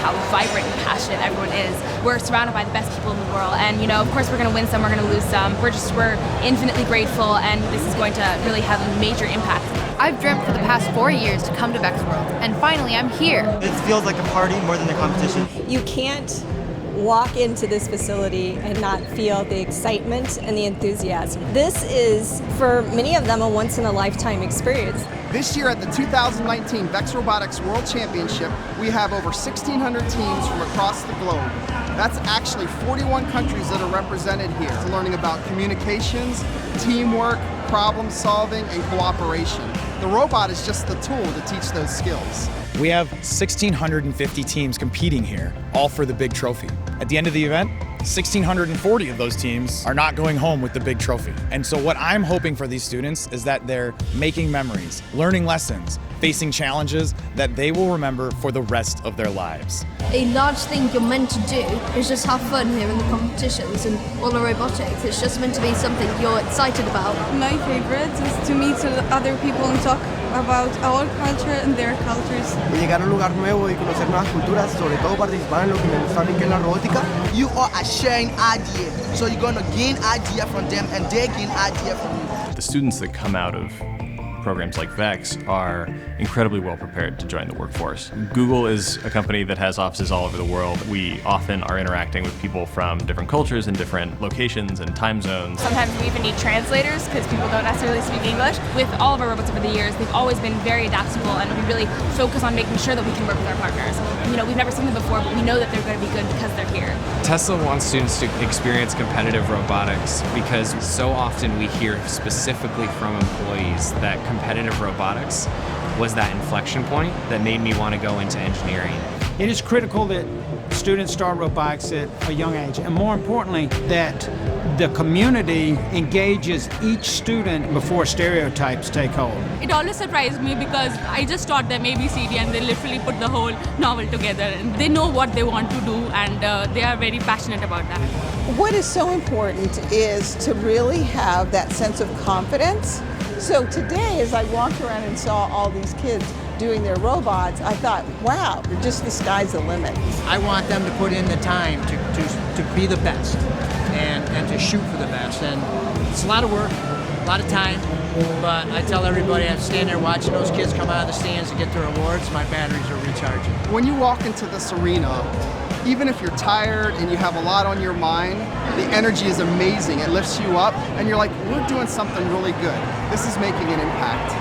how vibrant and passionate everyone is. We're surrounded by the best people in the world, and of course we're going to win some, we're going to lose some. We're infinitely grateful, and this is going to really have a major impact. I've dreamt for the past 4 years to come to VEX World, and finally I'm here. It feels like a party more than a competition. You can't walk into this facility and not feel the excitement and the enthusiasm. This is, for many of them, a once-in-a-lifetime experience. This year at the 2019 VEX Robotics World Championship, we have over 1,600 teams from across the globe. That's actually 41 countries that are represented here. It's learning about communications, teamwork, problem solving, and cooperation. The robot is just the tool to teach those skills. We have 1,650 teams competing here, all for the big trophy. At the end of the event, 1,640 of those teams are not going home with the big trophy. And so what I'm hoping for these students is that they're making memories, learning lessons, facing challenges that they will remember for the rest of their lives. A large thing you're meant to do is just have fun here in the competitions and all the robotics. It's just meant to be something you're excited about. My favorite is to meet other people and talk about our culture and their cultures. Llegar a un lugar nuevo y conocer nuevas culturas, sobre todo participar en lo que me gusta a mí, que es la robótica. You are a sharing idea, so you're going to gain idea from them and they gain idea from you. The students that come out of programs like VEX are incredibly well prepared to join the workforce. Google is a company that has offices all over the world. We often are interacting with people from different cultures and different locations and time zones. Sometimes we even need translators because people don't necessarily speak English. With all of our robots over the years, they've always been very adaptable, and we really focus on making sure that we can work with our partners. We've never seen them before, but we know that they're going to be good because they're here. Tesla wants students to experience competitive robotics because so often we hear specifically from employees that competitive robotics was that inflection point that made me want to go into engineering. It is critical that students start robotics at a young age, and more importantly, that the community engages each student before stereotypes take hold. It always surprised me because I just taught them ABCD and they literally put the whole novel together, and they know what they want to do, and they are very passionate about that. What is so important is to really have that sense of confidence. So today, as I walked around and saw all these kids doing their robots, I thought, wow, just the sky's the limit. I want them to put in the time to be the best and to shoot for the best. And it's a lot of work, a lot of time, but I tell everybody, I stand there watching those kids come out of the stands to get their awards, my batteries are recharging. When you walk into this arena, even if you're tired and you have a lot on your mind, the energy is amazing. It lifts you up, and you're like, we're doing something really good. This is making an impact.